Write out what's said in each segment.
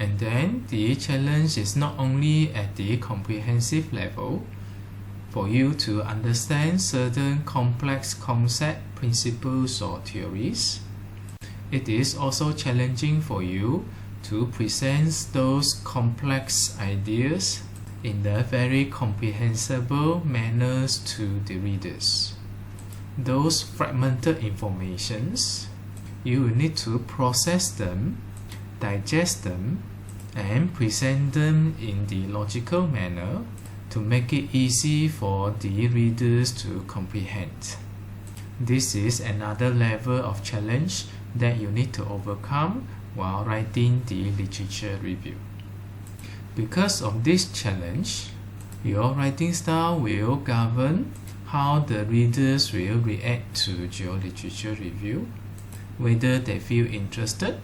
And then the challenge is not only at the comprehensive level for you to understand certain complex concepts, principles or theories. It is also challenging for you to present those complex ideas in a very comprehensible manner to the readers. Those fragmented informations, you will need to process them, digest them, and present them in the logical manner to make it easy for the readers to comprehend. This is another level of challenge that you need to overcome while writing the literature review. Because of this challenge, your writing style will govern how the readers will react to your literature review, whether they feel interested,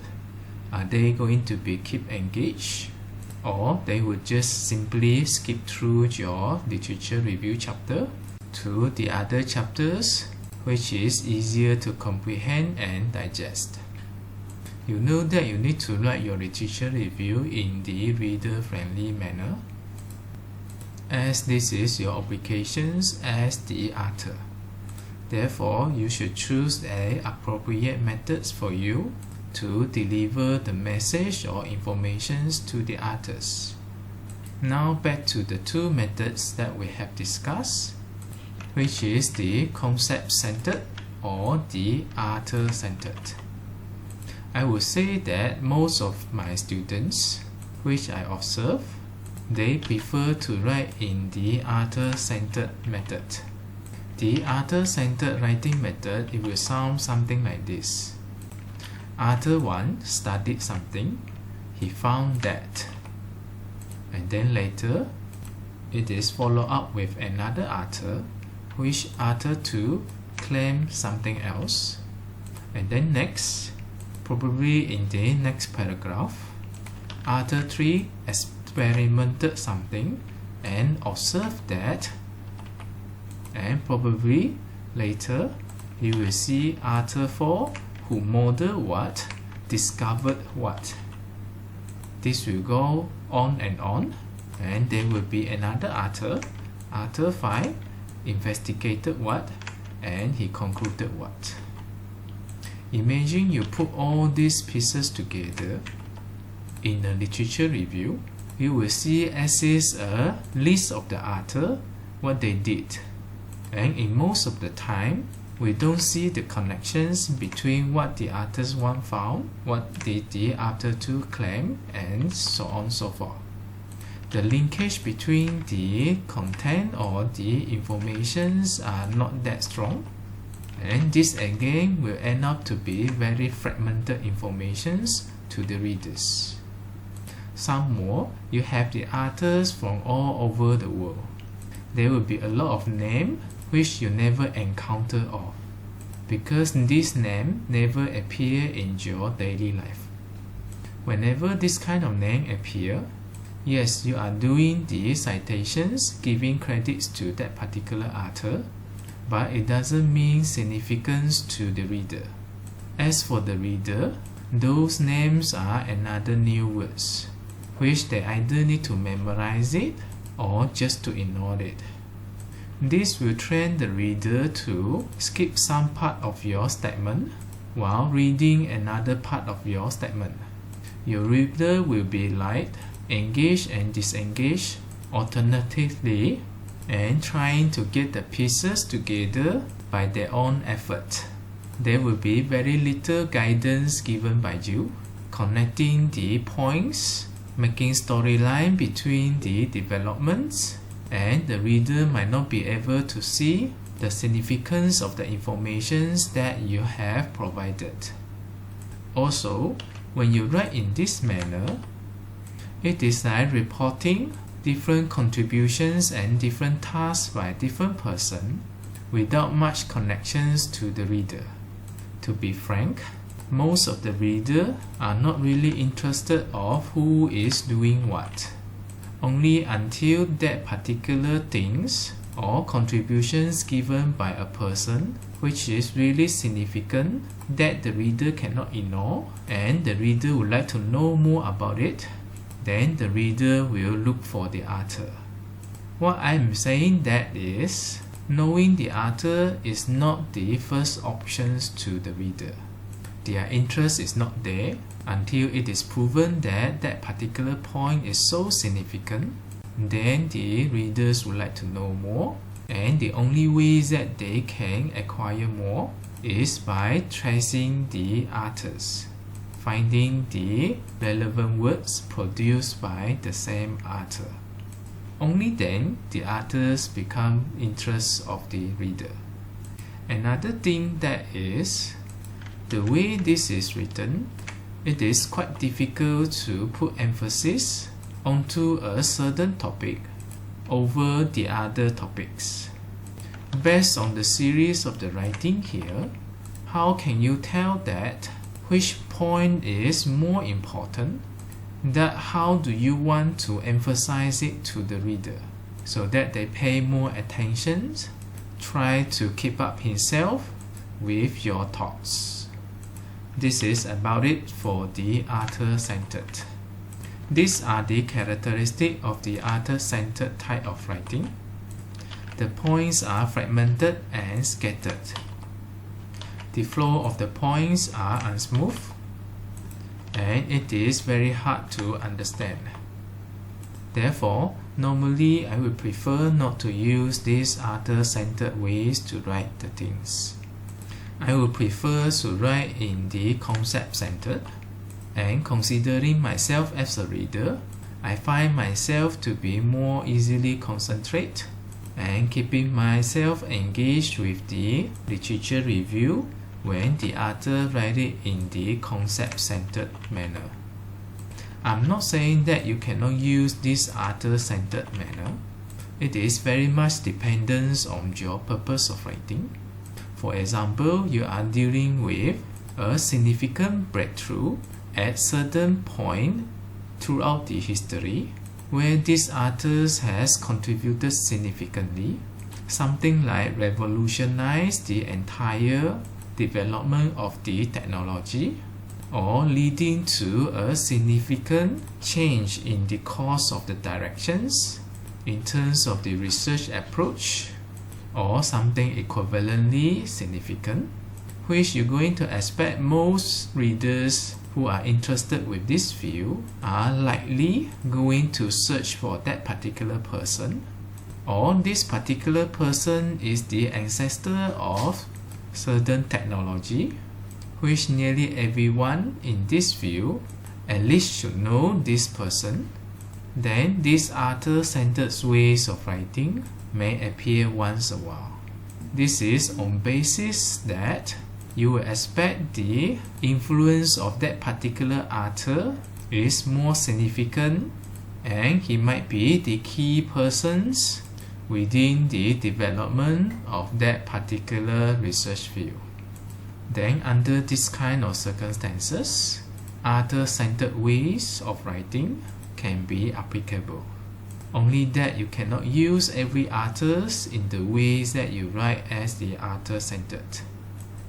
are they going to be keep engaged, or they would just simply skip through your literature review chapter to the other chapters, which is easier to comprehend and digest. You know that you need to write your literature review in the reader-friendly manner, as this is your obligations as the author. Therefore, you should choose an appropriate methods for you to deliver the message or informations to the authors. Now back to the two methods that we have discussed, which is the concept-centered or the author-centered. I would say that most of my students, which I observe, they prefer to write in the author-centered method. The author-centered writing method, it will sound something like this. Author 1 studied something, he found that. And then later, it is followed up with another author, which author 2 claimed something else. And then next, probably in the next paragraph, author 3 experimented something and observed that. And probably later, you will see author 4 who modeled what, discovered what. This will go on, and there will be another author, author 5, investigated what, and he concluded what. Imagine you put all these pieces together in a literature review. You will see as is a list of the author, what they did. And in most of the time, we don't see the connections between what the authors 1 found, what did the author 2 claim, and so on and so forth. The linkage between the content or the informations are not that strong, and this again will end up to be very fragmented informations to the readers. Some more, you have the authors from all over the world. There will be a lot of names which you never encounter of, because this name never appear in your daily life. Whenever this kind of name appear, yes, you are doing the citations, giving credits to that particular author, but it doesn't mean significance to the reader. As for the reader, those names are another new words, which they either need to memorize it or just to ignore it. This will train the reader to skip some part of your statement while reading another part of your statement. Your reader will be like engaged and disengaged alternatively and trying to get the pieces together by their own effort. There will be very little guidance given by you, connecting the points, making storyline between the developments, and the reader might not be able to see the significance of the informations that you have provided. Also, when you write in this manner, it is like reporting different contributions and different tasks by different person without much connections to the reader. To be frank, most of the reader are not really interested of who is doing what. Only until that particular things or contributions given by a person which is really significant that the reader cannot ignore and the reader would like to know more about it, then the reader will look for the author. What I'm saying that is, knowing the author is not the first option to the reader. Their interest is not there until it is proven that that particular point is so significant. Then the readers would like to know more, and the only way that they can acquire more is by tracing the authors, finding the relevant words produced by the same author. Only then the authors become interest of the reader. Another thing that is, the way this is written, it is quite difficult to put emphasis onto a certain topic over the other topics. Based on the series of the writing here, how can you tell that which point is more important? That how do you want to emphasize it to the reader so that they pay more attention, try to keep up himself with your thoughts? This is about it for the author-centered. These are the characteristics of the author-centered type of writing. The points are fragmented and scattered. The flow of the points are unsmooth, and it is very hard to understand. Therefore, normally I would prefer not to use these author-centered ways to write the things. I would prefer to write in the concept-centered, and considering myself as a reader, I find myself to be more easily concentrate and keeping myself engaged with the literature review when the author write it in the concept-centered manner. I'm not saying that you cannot use this author-centered manner. It is very much dependent on your purpose of writing. For example, you are dealing with a significant breakthrough at certain point throughout the history where this author has contributed significantly, something like revolutionized the entire development of the technology, or leading to a significant change in the course of the directions in terms of the research approach, or something equivalently significant, which you're going to expect most readers who are interested with this field are likely going to search for that particular person, or this particular person is the ancestor of certain technology, which nearly everyone in this field at least should know this person. Then these author-centered ways of writing may appear once a while. This is on basis that you will expect the influence of that particular author is more significant, and he might be the key persons within the development of that particular research field. Then under this kind of circumstances, author-centered ways of writing can be applicable. Only that you cannot use every author in the ways that you write as the author-centered,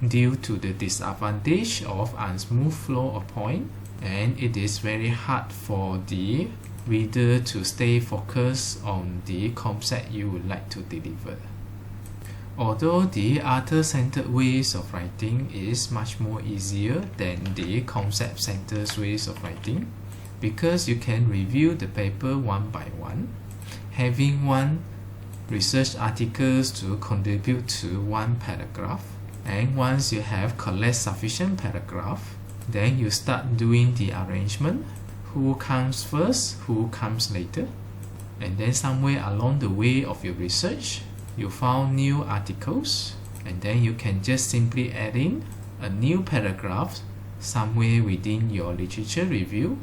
due to the disadvantage of unsmooth flow of point, and it is very hard for the reader to stay focused on the concept you would like to deliver. Although the author-centered ways of writing is much more easier than the concept-centered ways of writing, because you can review the paper one by one, having one research articles to contribute to one paragraph, and once you have collect sufficient paragraph, then you start doing the arrangement, who comes first, who comes later, and then somewhere along the way of your research, you found new articles, and then you can just simply add in a new paragraph somewhere within your literature review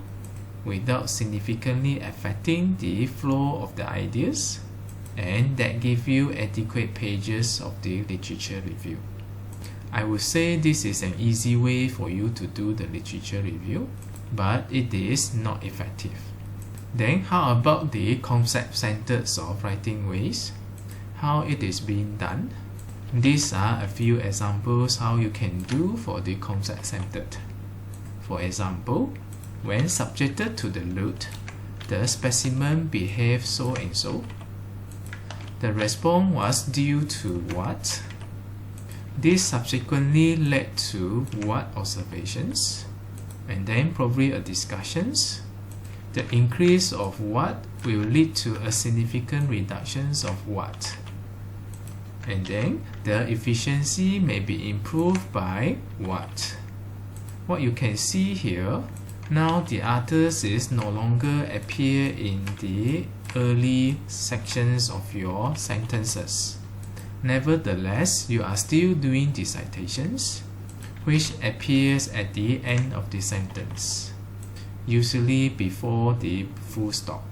without significantly affecting the flow of the ideas, and that gives you adequate pages of the literature review. I would say this is an easy way for you to do the literature review, but it is not effective. Then how about the concept-centered of writing ways? How it is being done? These are a few examples how you can do for the concept-centered. For example, when subjected to the load, the specimen behaved so and so. The response was due to what? This subsequently led to what observations? And then probably a discussions. The increase of what will lead to a significant reduction of what? And then the efficiency may be improved by what? What you can see here, now the others is no longer appear in the early sections of your sentences. Nevertheless, you are still doing the citations, which appears at the end of the sentence, usually before the full stop.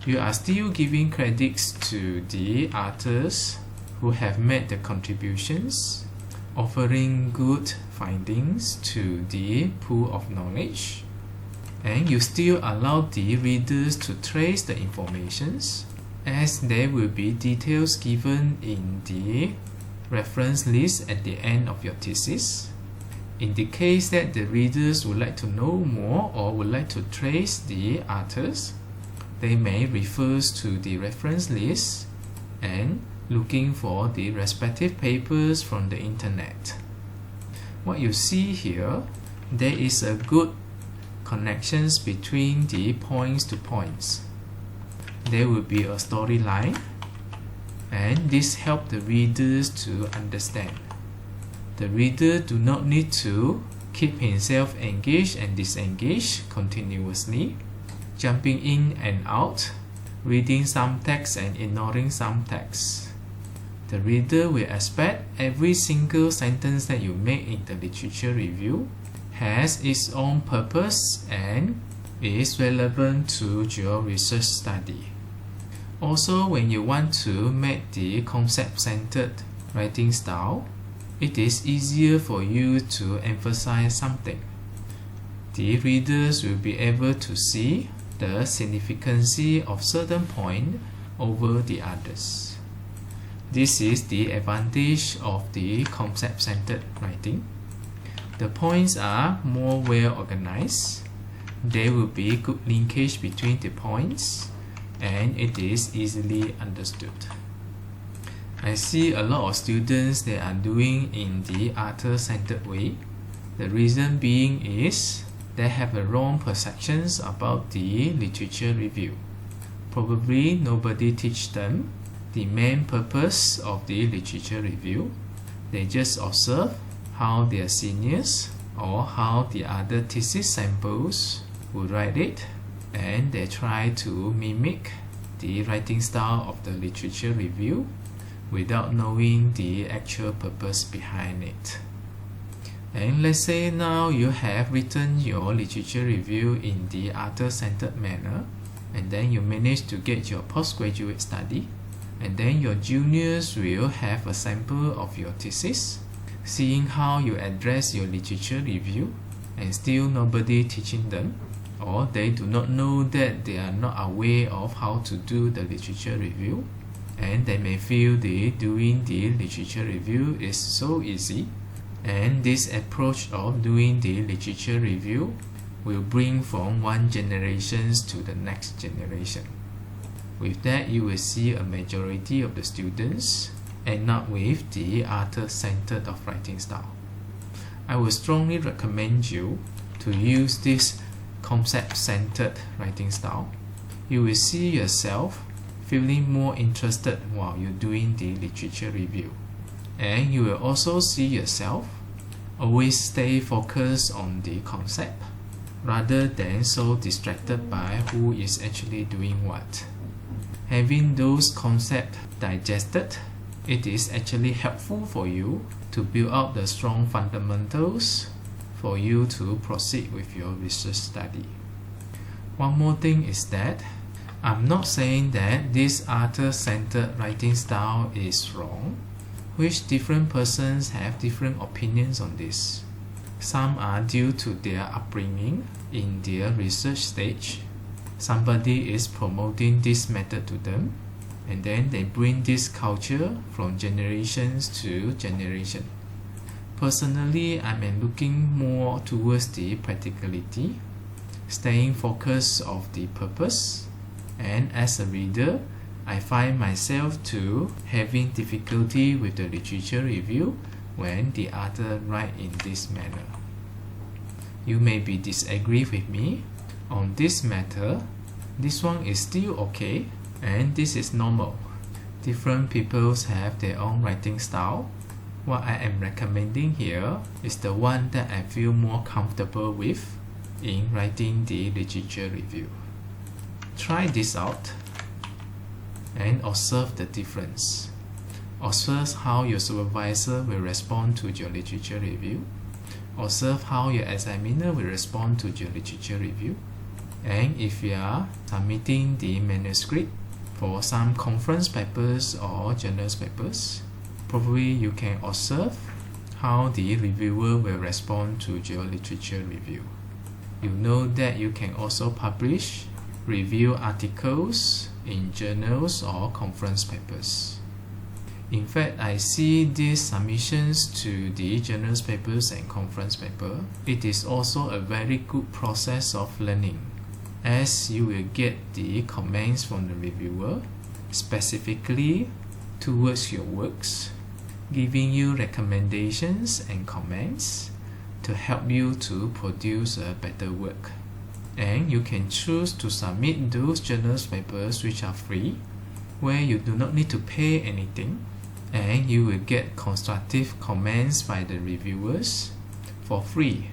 You are still giving credits to the authors who have made the contributions, offering good findings to the pool of knowledge, and you still allow the readers to trace the informations, as there will be details given in the reference list at the end of your thesis. In the case that the readers would like to know more or would like to trace the authors, they may refer to the reference list and looking for the respective papers from the internet. What you see here, there is a good connections between the points to points. There will be a storyline, and this helps the readers to understand. The reader do not need to keep himself engaged and disengaged continuously, jumping in and out, reading some text and ignoring some text. The reader will expect every single sentence that you make in the literature review has its own purpose and is relevant to your research study. Also, when you want to make the concept-centered writing style, it is easier for you to emphasize something. The readers will be able to see the significance of certain points over the others. This is the advantage of the concept-centered writing. The points are more well organized. There will be good linkage between the points, and it is easily understood. I see a lot of students that are doing in the author-centered way. The reason being is they have a wrong perceptions about the literature review. Probably nobody teach them the main purpose of the literature review. They just observe how their seniors or how the other thesis samples would write it, and they try to mimic the writing style of the literature review without knowing the actual purpose behind it. And let's say now you have written your literature review in the author-centered manner, and then you manage to get your postgraduate study, and then your juniors will have a sample of your thesis, seeing how you address your literature review, and still nobody teaching them, or they do not know that they are not aware of how to do the literature review, and they may feel that doing the literature review is so easy, and this approach of doing the literature review will bring from one generation to the next generation. With that, you will see a majority of the students end up with the author-centered of writing style. I would strongly recommend you to use this concept-centered writing style. You will see yourself feeling more interested while you're doing the literature review. And you will also see yourself always stay focused on the concept rather than so distracted by who is actually doing what. Having those concepts digested, it is actually helpful for you to build up the strong fundamentals for you to proceed with your research study. One more thing is that I'm not saying that this author-centered writing style is wrong, which different persons have different opinions on this. Some are due to their upbringing in their research stage. Somebody is promoting this method to them, and then they bring this culture from generations to generation. Personally, I'm looking more towards the practicality, staying focused of the purpose. And as a reader, I find myself to having difficulty with the literature review when the author write in this manner. You may be disagree with me on this matter. This one is still okay, and this is normal. Different people have their own writing style. What I am recommending here is the one that I feel more comfortable with in writing the literature review. Try this out and observe the difference. Observe how your supervisor will respond to your literature review. Observe how your examiner will respond to your literature review. And if you are submitting the manuscript for some conference papers or journals papers, probably you can observe how the reviewer will respond to your literature review. You know that you can also publish review articles in journals or conference papers. In fact, I see these submissions to the journals papers and conference paper. It is also a very good process of learning, as you will get the comments from the reviewer specifically towards your works, giving you recommendations and comments to help you to produce a better work. And you can choose to submit those journals papers which are free, where you do not need to pay anything, and you will get constructive comments by the reviewers for free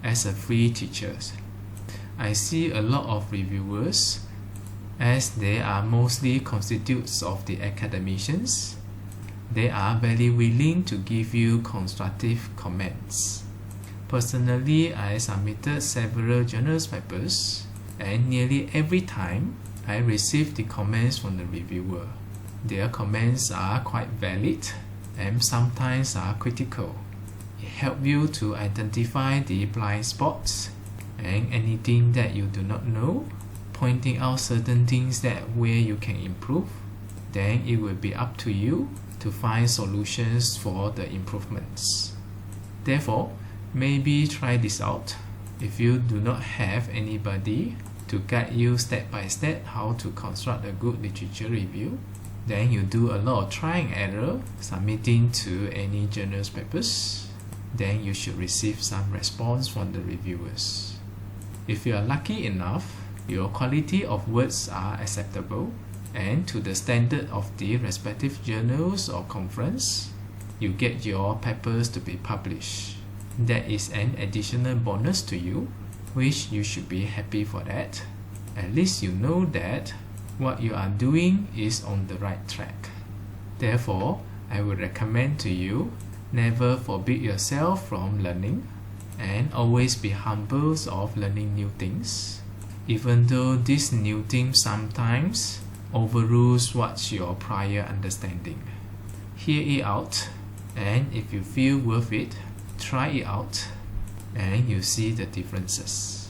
as a free teacher. I see a lot of reviewers, as they are mostly constitutes of the academicians. They are very willing to give you constructive comments. Personally, I submitted several journals papers, and nearly every time I receive the comments from the reviewer. Their comments are quite valid and sometimes are critical. It helps you to identify the blind spots and anything that you do not know, pointing out certain things that where you can improve. Then it will be up to you to find solutions for the improvements. Therefore, maybe try this out. If you do not have anybody to guide you step by step how to construct a good literature review, then you do a lot of try and error submitting to any journals papers. Then you should receive some response from the reviewers. If you are lucky enough, your quality of words are acceptable and to the standard of the respective journals or conference, you get your papers to be published. That is an additional bonus to you, which you should be happy for that. At least you know that what you are doing is on the right track. Therefore, I would recommend to you, never forbid yourself from learning and always be humble of learning new things, even though this new thing sometimes overrules what's your prior understanding. Hear it out, and if you feel worth it, try it out and you see the differences.